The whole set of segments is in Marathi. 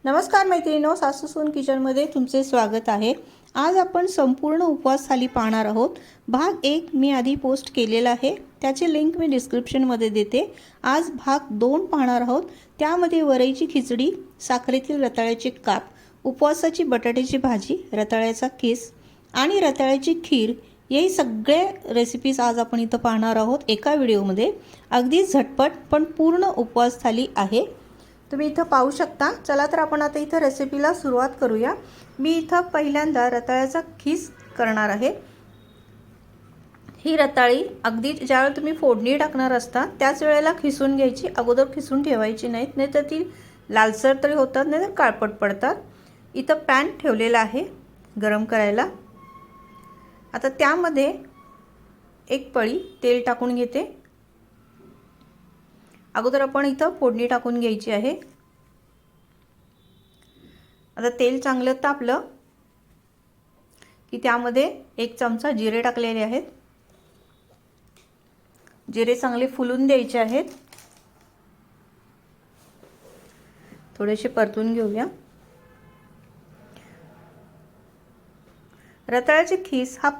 नमस्कार मैत्रिणींनो, सासूसून किचनमध्ये तुमचे स्वागत आहे। आज आपण संपूर्ण उपवास थाली पाहणार आहोत। भाग 1 मी आधी पोस्ट केलेला आहे, त्याची लिंक मी डिस्क्रिप्शनमध्ये देते। आज भाग 2 पाहणार आहोत। त्यामध्ये वरईची खिचडी, साखरेतील रताळ्याचे काप, उपवासाची बटाट्याची भाजी, रताळ्याचा किस आणि रताळ्याची खीर हे सगळे रेसिपीज आज आपण इथं पाहणार आहोत एका व्हिडिओमध्ये। अगदी झटपट पण पूर्ण उपवास थाली आहे, तुम्ही इथं पाहू शकता। चला तर आपण आता इथं रेसिपीला सुरुवात करूया। मी इथं पहिल्यांदा रताळ्याचा खीस करणार आहे। ही रताळी अगदी ज्यावेळेला तुम्ही फोडणी टाकणार असता त्याच वेळेला खिसून घ्यायची, अगोदर खिसून ठेवायची नाहीत, नाहीतर ती लालसर तरी होतात नाहीतर काळपट पडतात। इथं पॅन ठेवलेला आहे गरम करायला। आता त्यामध्ये एक पळी तेल टाकून घेते। अगोदर आपण इथं फोडणी टाकून घ्यायची आहे। आता तेल चांगलं तापलं की त्यामध्ये एक चमचा जिरे टाकलेले आहेत। जिरे चांगले फुलून द्यायचे आहेत, थोडेसे परतून घेऊया। रताळ्याची खीस हा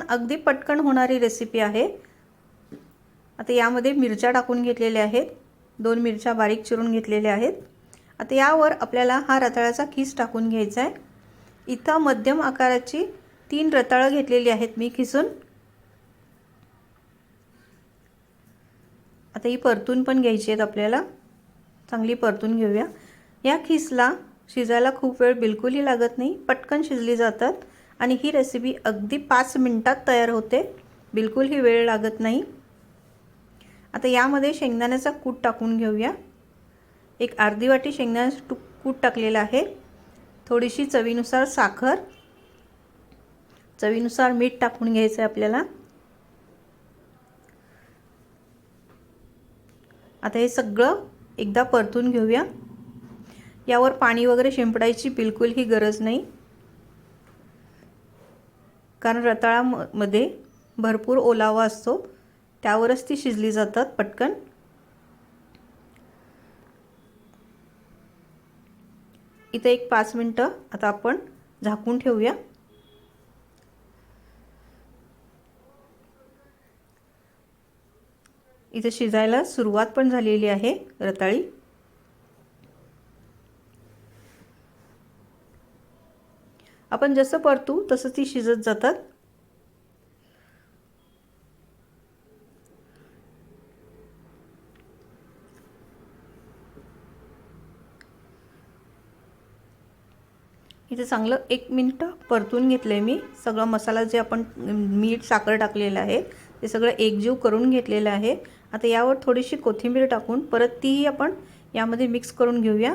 अगदी पटकन होणारी रेसिपी आहे। आता यामध्ये मिरच्या टाकून घेतलेल्या आहेत, 2 मिरच्या बारीक चिरून घेतलेल्या आहेत। आता यावर आपल्याला हा रताळ्याचा खीस टाकून घ्यायचा आहे। इथं मध्यम आकाराची 3 रताळं घेतलेली आहेत मी खिसून। आता ही परतून पण घ्यायची आहेत आपल्याला, चांगली परतून घेऊया। या खीसला शिजायला खूप वेळ बिलकुलही लागत नाही, पटकन शिजली जातात आणि ही रेसिपी अगदी 5 मिनिटात तयार होते, बिलकुलही वेळ लागत नाही। आता यामध्ये शेंगदाण्याचा कूट टाकून घेऊया। एक अर्धी वाटी शेंगदाण्याचा कूट टाकलेला आहे, थोडीशी चवीनुसार साखर, चवीनुसार मीठ टाकून घ्यायचं आहे आपल्याला। आता हे सगळं एकदा परतून घेऊया। यावर पाणी वगैरे शिंपडायची बिलकुलही गरज नाही, कारण रताळ्यामध्ये भरपूर ओलावा असतो, त्यावरच ती शिजली जातात पटकन। इथे एक 5 मिनिटं आता आपण झाकून ठेवूया। इथे शिजायला सुरुवात पण झालेली आहे रताळी। आपण जसं परतू तसं ती शिजत जातात। इथे चांगलं 1 मिनिट परतून घेतले मी। सगळं मसाला जे आपण मीठ साखर टाकलेलं आहे ते सगळं एकजीव करून घेतलेलं आहे। आता यावर थोडीशी कोथिंबीर टाकून परत तीही आपण यामध्ये मिक्स करून घेऊया।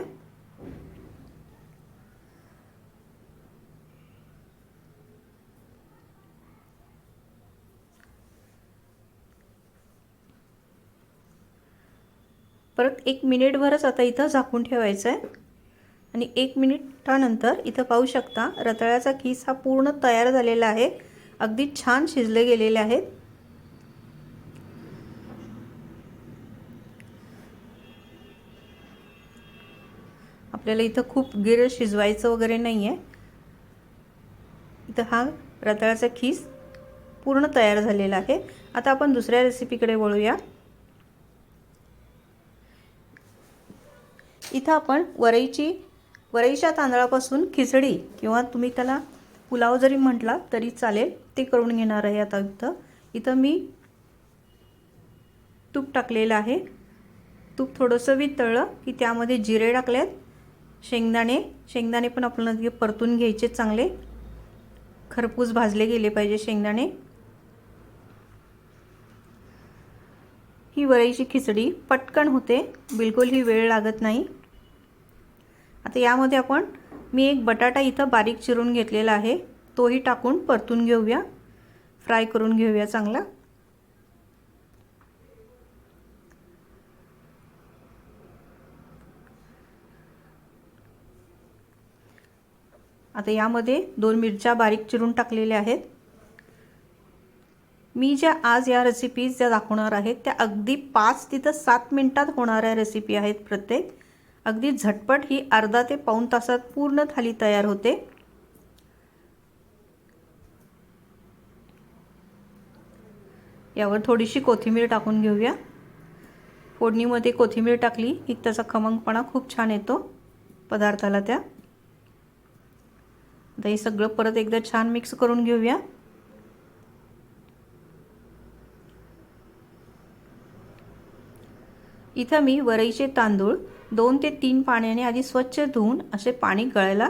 परत 1 मिनिटभरच आता इथं झाकून ठेवायचं आहे आणि 1 मिनिटानंतर इथं पाहू शकता रताळ्याचा खीस हा पूर्ण तयार झालेला आहे, अगदी छान शिजले गेलेले आहेत। आपल्याला इथं खूप गिर शिजवायचं वगैरे नाही आहे। इथं हा रताळ्याचा खीस पूर्ण तयार झालेला आहे। आता आपण दुसऱ्या रेसिपीकडे वळूया। इथं आपण वरईच्या तांदळापासून खिचडी किंवा तुम्ही त्याला पुलाव जरी म्हटला तरी चालेल, ते करून घेणार आहे। आता इथं मी तूप टाकलेलं आहे। तूप थोडंसं वितळलं की त्यामध्ये जिरे टाकलेत, शेंगदाणे पण आपल्याला परतून घ्यायचे, चांगले खरपूस भाजले गेले पाहिजे शेंगदाणे। ही वरईची खिचडी पटकन होते, बिलकुलही वेळ लागत नाही। आता यामध्ये मी एक बटाटा इथं बारीक चिरून घेतलेला आहे, तोही टाकून परतून घेऊया, फ्राय करून घेऊया चांगला। आता यामध्ये 2 मिरच्या बारीक चिरून टाकलेल्या आहेत। मी ज्या आज या रेसिपीज ज्या दाखवणार आहेत त्या अगदी 5 ते 7 मिनिटात होणाऱ्या रेसिपी आहेत प्रत्येक। अगदी झटपट ही अर्धा ते पाऊण तासात पूर्ण थाली तयार होते। यावर थोडीशी कोथिंबीर टाकून घेऊया। फोडणीमध्ये कोथिंबीर टाकली की त्याचा खमंगपणा खूप छान येतो पदार्थाला त्या। आता हे सगळं परत एकदा छान मिक्स करून घेऊया। इथं मी वरईचे तांदूळ 2 ते 3 पाण्याने आधी स्वच्छ धुवून असे पाणी गळायला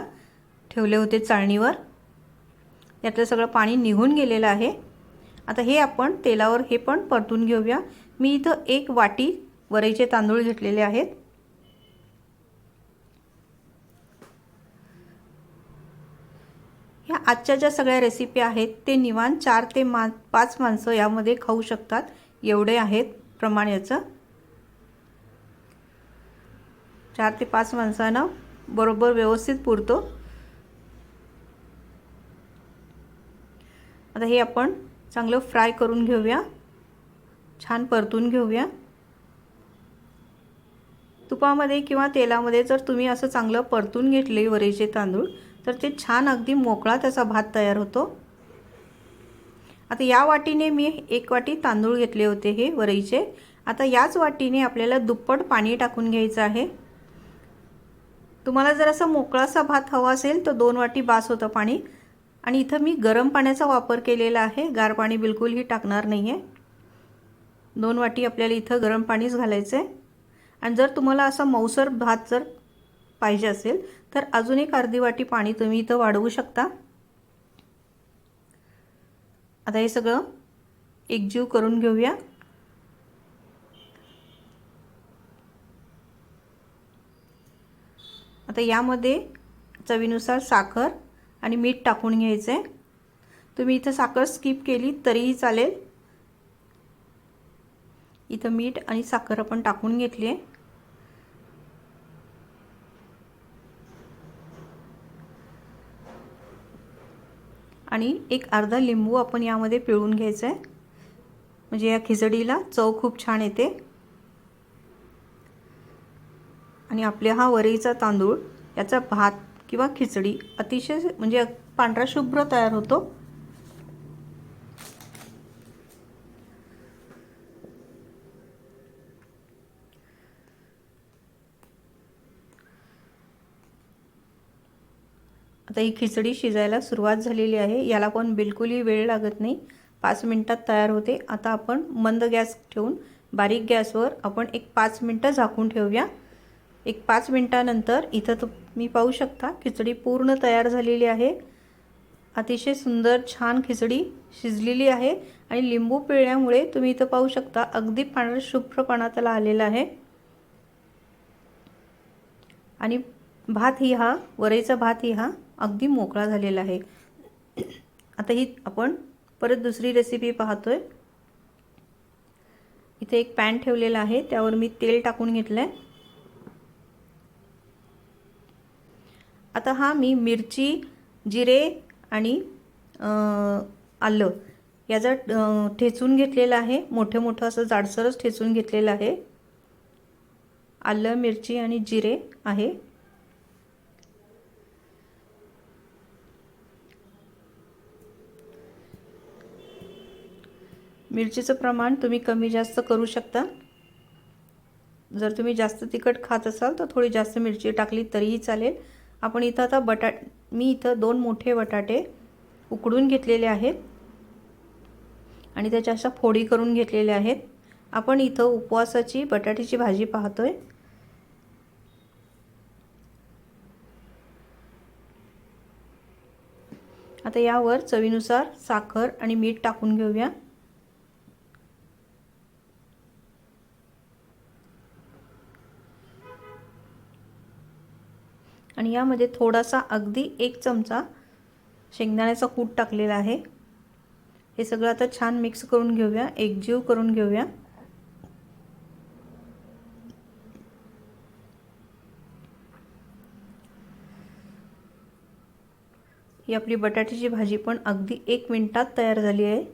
ठेवले होते चाळणीवर। त्यातलं सगळं पाणी निघून गेलेलं आहे। आता हे आपण तेलावर हे पण परतून घेऊया। मी इथं 1 वाटी वरईचे तांदूळ घेतलेले आहेत। ह्या आजच्या ज्या सगळ्या रेसिपी आहेत ते निवांत 4 ते 5 माणसं यामध्ये खाऊ शकतात, एवढे आहेत प्रमाण याचं। 4 ते 5 माणसांना बरोबर व्यवस्थित पुरतो। आता हे आपण चांगलं फ्राय करून घेऊया, छान परतून घेऊया। तुपामध्ये किंवा तेलामध्ये जर तुम्ही असं चांगलं परतून घेतले वरईचे तांदूळ तर ते छान अगदी मोकळा त्याचा भात तयार होतो। आता या वाटीने मी 1 वाटी तांदूळ घेतले होते हे वरईचे। आता याच वाटीने आपल्याला दुप्पट पाणी टाकून घ्यायचं आहे। तुम्हाला जर असं मोकळासा भात हवा असेल तर 2 वाटी बास होतं पाणी। आणि इथं मी गरम पाण्याचा वापर केलेला आहे, गार पाणी बिलकुलही टाकणार नाही आहे। 2 वाटी आपल्याला इथं गरम पाणीच घालायचं आहे। आणि जर तुम्हाला असा मऊसर भात जर पाहिजे असेल तर अजून 1 अर्धी वाटी पाणी तुम्ही इथं वाढवू शकता। आता हे सगळं एकजीव करून घेऊया। आता यामध्ये चवीनुसार साखर आणि मीठ टाकून घ्यायचं आहे। तुम्ही इथं साखर स्किप केली तरीही चालेल। इथं मीठ आणि साखर आपण टाकून घेतली आहे। आणि 1 अर्धा लिंबू आपण यामध्ये पिळून घ्यायचं आहे, म्हणजे या खिचडीला चव खूप छान येते। आणि आपल्या हा वरईचा तांदूळ याचा भात किंवा खिचडी अतिशय म्हणजे पांढरा शुभ्र तयार होतो। आता ही खिचडी शिजायला सुरुवात झालेली आहे। याला पण बिलकुलही वेळ लागत नाही, 5 मिनिटात तयार होते। आता आपण मंद गॅस ठेवून बारीक गॅसवर आपण 5 मिनिटं झाकून ठेवूया। 5 मिनिटानंतर इथं तुम्ही पाहू शकता खिचडी पूर्ण तयार झालेली आहे। अतिशय सुंदर छान खिचडी शिजलेली आहे। आणि लिंबू पिळल्यामुळे तुम्ही इथं पाहू शकता अगदी पांढरा शुभ्रपणा त्याला आलेला आहे। आणि भात ही हा वरईचा भात ही हा अगदी मोकळा झालेला आहे। आता ही आपण परत दुसरी रेसिपी पाहतोय। इथे 1 पॅन ठेवलेला आहे, त्यावर मी तेल टाकून घेतलंय। आता हा मी मिरची, जिरे आणि आलं याचा ठेचून घेतलेला आहे। मोठे मोठं असं जाडसरच ठेचून घेतलेलं आहे। आलं, मिरची आणि जिरे आहे। मिरचीचं प्रमाण तुम्ही कमी जास्त करू शकता। जर तुम्ही जास्त तिखट खात असाल तर थोडी जास्त मिरची टाकली तरीही चालेल। आपण इथं आता मी इथं 2 मोठे बटाटे उकडून घेतलेले आहेत आणि त्याच्या अशा फोडी करून घेतलेल्या आहेत। आपण इथं उपवासाची बटाट्याची भाजी पाहतोय। आता यावर चवीनुसार साखर आणि मीठ टाकून घेऊया। आणि यामध्ये थोडासा अगदी 1 चमचा शेंगदाण्याचा कूट टाकलेला आहे। हे सगळं आता छान मिक्स करून घेऊया, एकजीव करून घेऊया। ही आपली बटाट्याची भाजी पण अगदी 1 मिनिटात तयार झाली आहे।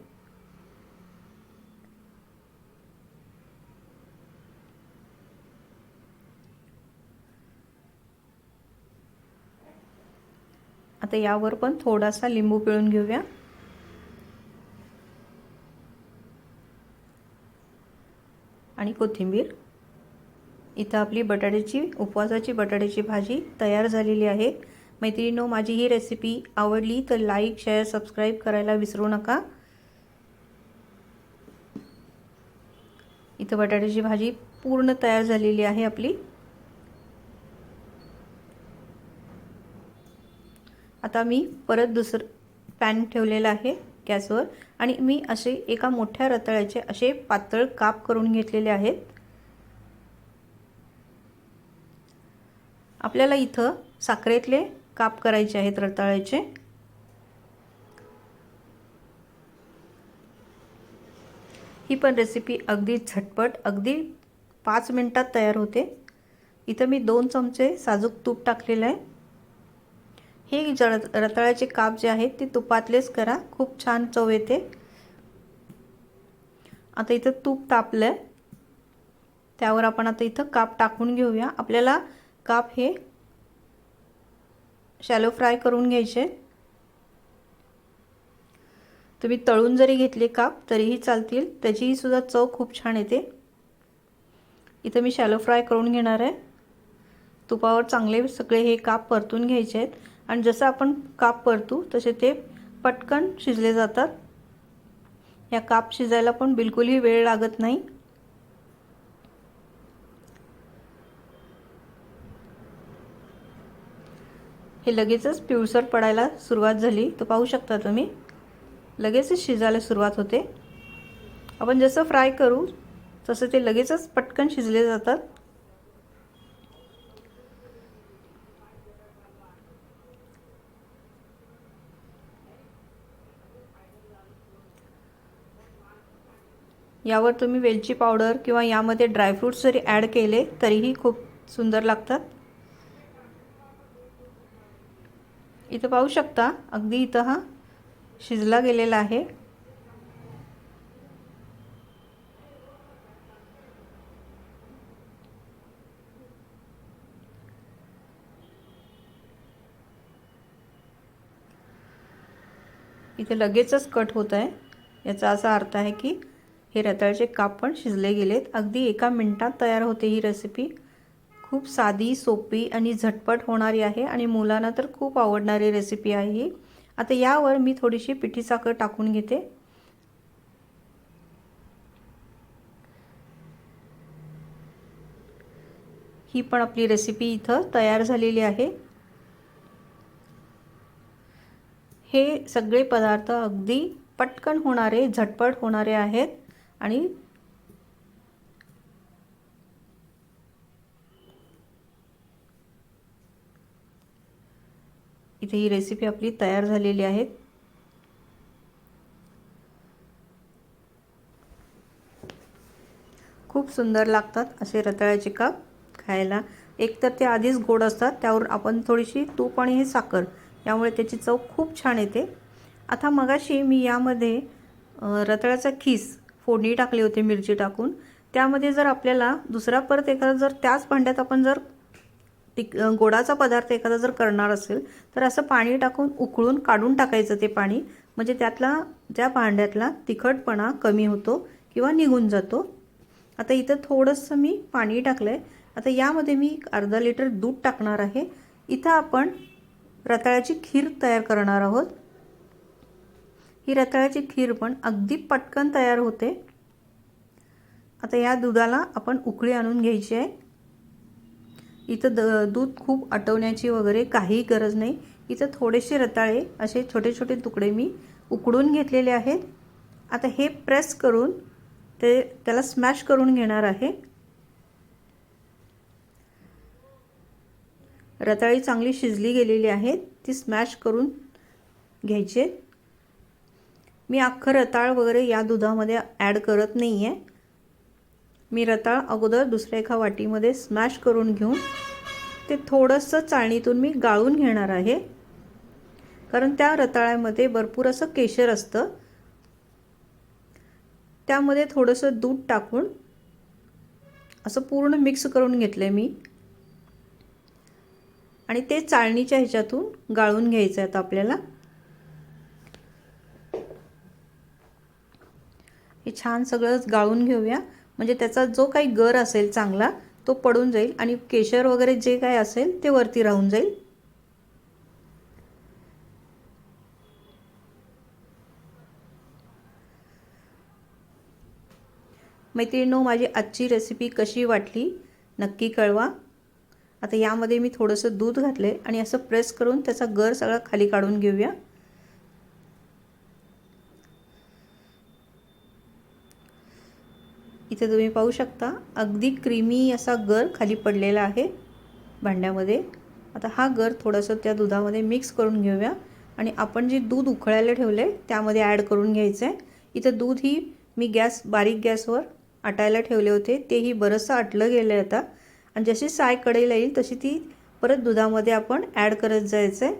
आता यावर पण थोडासा लिंबू पिळून घेऊया आणि कोथिंबीर। इथं आपली उपवासाची बटाट्याची भाजी तयार झालेली आहे। मैत्रिणींनो, माझी ही रेसिपी आवडली तर लाईक, शेअर, सबस्क्राईब करायला विसरू नका। इथं बटाट्याची भाजी पूर्ण तयार झालेली आहे आपली। आता मी परत दुसरं पॅन ठेवलेला आहे गॅसवर आणि मी असे एका मोठ्या रताळ्याचे असे पातळ काप करून घेतलेले आहेत। आपल्याला इथं साखरेतले काप करायचे आहेत रताळ्याचे। ही पण रेसिपी अगदी झटपट, अगदी 5 मिनिटात तयार होते। इथं मी 2 चमचे साजूक तूप टाकलेलं आहे। हे रताळ्याचे काप जे आहेत ते तुपातलेच करा, खूप छान चव येते। आता इथं तूप तापलंय, त्यावर आपण आता इथं काप टाकून घेऊया। आपल्याला काप हे शॅलो फ्राय करून घ्यायचे। तुम्ही तळून जरी घेतले काप तरीही चालतील, त्याचीही सुद्धा चव खूप छान येते। इथं मी शॅलो फ्राय करून घेणार आहे। तुपावर चांगले सगळे हे काप परतून घ्यायचे आहेत आणि जसं आपण काप परतू तसे ते पटकन शिजले जातात। या काप शिजायला पण बिलकुलही वेळ लागत नाही। हे लगेचच पिवळसर पडायला सुरुवात झाली, तर पाहू शकता तुम्ही लगेचच शिजायला सुरुवात होते। आपण जसं फ्राय करू तसं ते लगेचच पटकन शिजले जातात। यावर तुम्ही वेलची पावडर किंवा यामध्ये ड्रायफ्रूट्स जरी ॲड केले तरीही खूप सुंदर लागतात। इथं पाहू शकता अगदी इथं हा शिजला गेलेला आहे। इथे लगेचच कट होत आहे, याचा असा अर्थ आहे की हे रताळ्याचे काप पण शिजले गेलेत। अगदी 1 मिनिटात तयार होते ही रेसिपी। खूप साधी, सोपी आणि झटपट होणारी आहे आणि मुलांना तर खूप आवडणारी रेसिपी आहे ही। आता यावर मी थोडीशी पिठी साखर टाकून घेते। ही पण आपली रेसिपी इथं तयार झालेली आहे। हे सगळे पदार्थ अगदी पटकन होणारे, झटपट होणारे आहेत आणि इथे ही रेसिपी आपली तयार झालेली आहे। खूप सुंदर लागतात असे रताळ्याचे काप खायला। एक तर ते आधीच गोड असतात, त्यावर आपण थोडीशी तूप आणि हे साखर, यामुळे त्याची चव खूप छान येते। आता मगाशी मी यामध्ये रताळ्याचा खीस फोडणी टाकली होती मिरची टाकून। त्यामध्ये जर आपल्याला दुसरा परत एखादा जर त्याच भांड्यात आपण जर गोडाचा पदार्थ एखादा जर करणार असेल तर असं पाणी टाकून उकळून काढून टाकायचं ते पाणी, म्हणजे त्यातला त्या भांड्यातला तिखटपणा कमी होतो किंवा निघून जातो। आता इथं थोडंसं मी पाणी टाकलंय। आता यामध्ये मी अर्धा लिटर दूध टाकणार आहे। इथं आपण रताळ्याची खीर तयार करणार आहोत। ही रताळ्याची खीर पण अगदी पटकन तयार होते। आता या दुधाला आपण उकळी आणून घ्यायची आहे। इथं दूध खूप आटवण्याची वगैरे काही गरज नाही। इथं थोडेसे रताळे असे छोटे छोटे तुकडे मी उकडून घेतलेले आहेत। आता हे प्रेस करून त्याला स्मॅश करून घेणार आहे। रताळी चांगली शिजली गेलेली आहे, ती स्मॅश करून घ्यायचे। मी अख्खं रताळ वगैरे या दुधामध्ये ॲड करत नाही आहे। मी रताळ अगोदर दुसऱ्या एका वाटीमध्ये स्मॅश करून घेऊन ते थोडंसं चाळणीतून मी गाळून घेणार आहे, कारण त्या रताळ्यामध्ये भरपूर असं केशर असतं। त्यामध्ये थोडंसं दूध टाकून असं पूर्ण मिक्स करून घेतलंय मी। आणि ते चाळणीच्या ह्याच्यातून गाळून घ्यायचं आहे आता आपल्याला। हे छान सगळं गाळून घेऊया, म्हणजे त्याचा जो काही गर असेल चांगला तो पडून जाईल आणि केशर वगैरे जे काय असेल ते वरती राहून जाईल। मैत्रिणींनो, माझी आजची रेसिपी कशी वाटली नक्की कळवा। आता यामध्ये मी थोडंसं दूध घातले आणि असं प्रेस करून त्याचा गर सगळा खाली काढून घेऊया। इथे तुम्ही पाहू शकता अगदी क्रीमी असा गर खाली पडलेला आहे भांड्यामध्ये। आता हा गर थोडंसं त्या दुधामध्ये मिक्स करून घेऊया आणि आपण जे दूध उकळायला ठेवले त्यामध्ये ॲड करून घ्यायचं आहे। इथं दूध ही मी बारीक गॅसवर आटायला ठेवले होते, तेही बरंचसं आटलं गेलं आता, आणि जशी साय कढईला येईल तशी ती परत दुधामध्ये आपण ॲड करत जायचं आहे।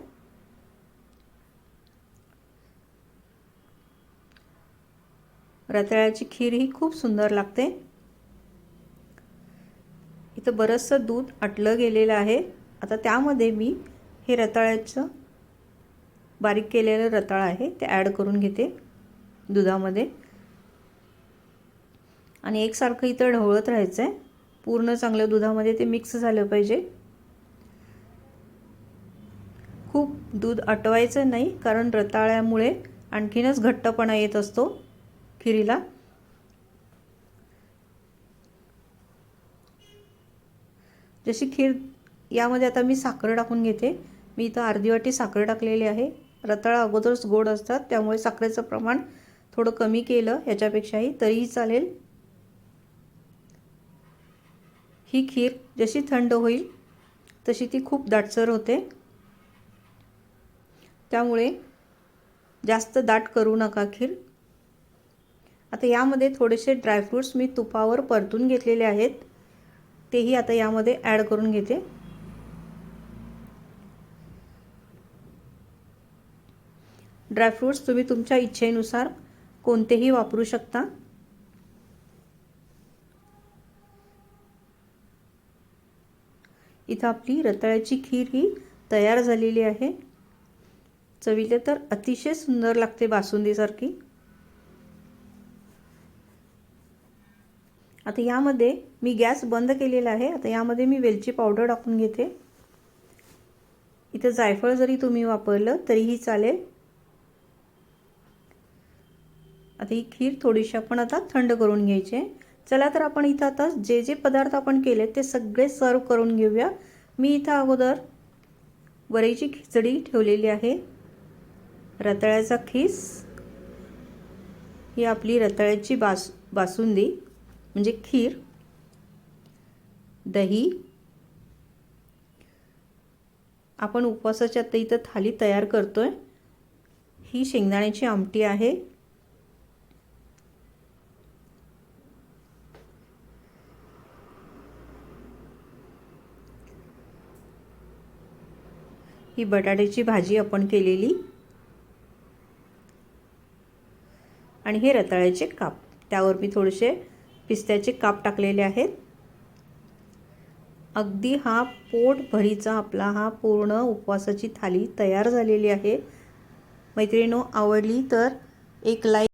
रताळ्याची खीर ही खूप सुंदर लागते। इथं बरंचसं दूध आटलं गेलेलं आहे। आता त्यामध्ये मी हे रताळ्याचं बारीक केलेलं रताळ आहे ते ॲड करून घेते दुधामध्ये आणि एकसारखं इथं ढवळत राहायचं आहे। पूर्ण चांगलं दुधामध्ये ते मिक्स झालं पाहिजे। खूप दूध आटवायचं नाही, कारण रताळ्यामुळे आणखीनच घट्टपणा येत असतो खिरीला। जशी खीर यामध्ये आता मी साखर टाकून घेते। मी इथं अर्धी वाटी साखर टाकलेली आहे। रताळा अगोदरच गोड असतात त्यामुळे साखरेचं प्रमाण थोडं कमी केलं याच्यापेक्षाही तरीही चालेल। ही खीर जशी थंड होईल तशी ती खूप दाटसर होते, त्यामुळे जास्त दाट करू नका खीर। आता यामध्ये थोडेसे ड्रायफ्रूट्स मी तुपावर परतून घेतलेले आहेत, तेही आता यामध्ये ॲड करून घेते। ड्रायफ्रूट्स तुम्ही तुमच्या इच्छेनुसार कोणतेही वापरू शकता। इथं आपली रताळ्याची खीर ही तयार झालेली आहे। चवीला तर अतिशय सुंदर लागते, बासुंदीसारखी। आता यामध्ये मी गॅस बंद केलेला आहे। आता यामध्ये मी वेलची पावडर टाकून घेते। इथं जायफळ जरी तुम्ही वापरलं तरीही चालेल। आता ही खीर थोडीशी आपण आता थंड करून घ्यायची आहे। चला तर आपण इथं आता जे जे पदार्थ आपण केले ते सगळे सर्व करून घेऊया। मी इथं अगोदर वरईची खिचडी ठेवलेली आहे, रताळ्याचा खीस, ही आपली रताळ्याची बासुंदी म्हणजे खीर, दही, आपण उपवासाच्या आता इथं थाली तयार करतोय, ही शेंगदाण्याची आमटी आहे, ही बटाट्याची भाजी आपण केलेली, आणि हे रताळ्याचे काप, त्यावर मी थोडेसे पिस्त्याचे काप टाकलेले आहेत। अगदी हा पोट भरीचा आपला हा पूर्ण उपवासाची थाली तयार झालेली आहे। मैत्रिणींनो, आवडली तर एक लाईक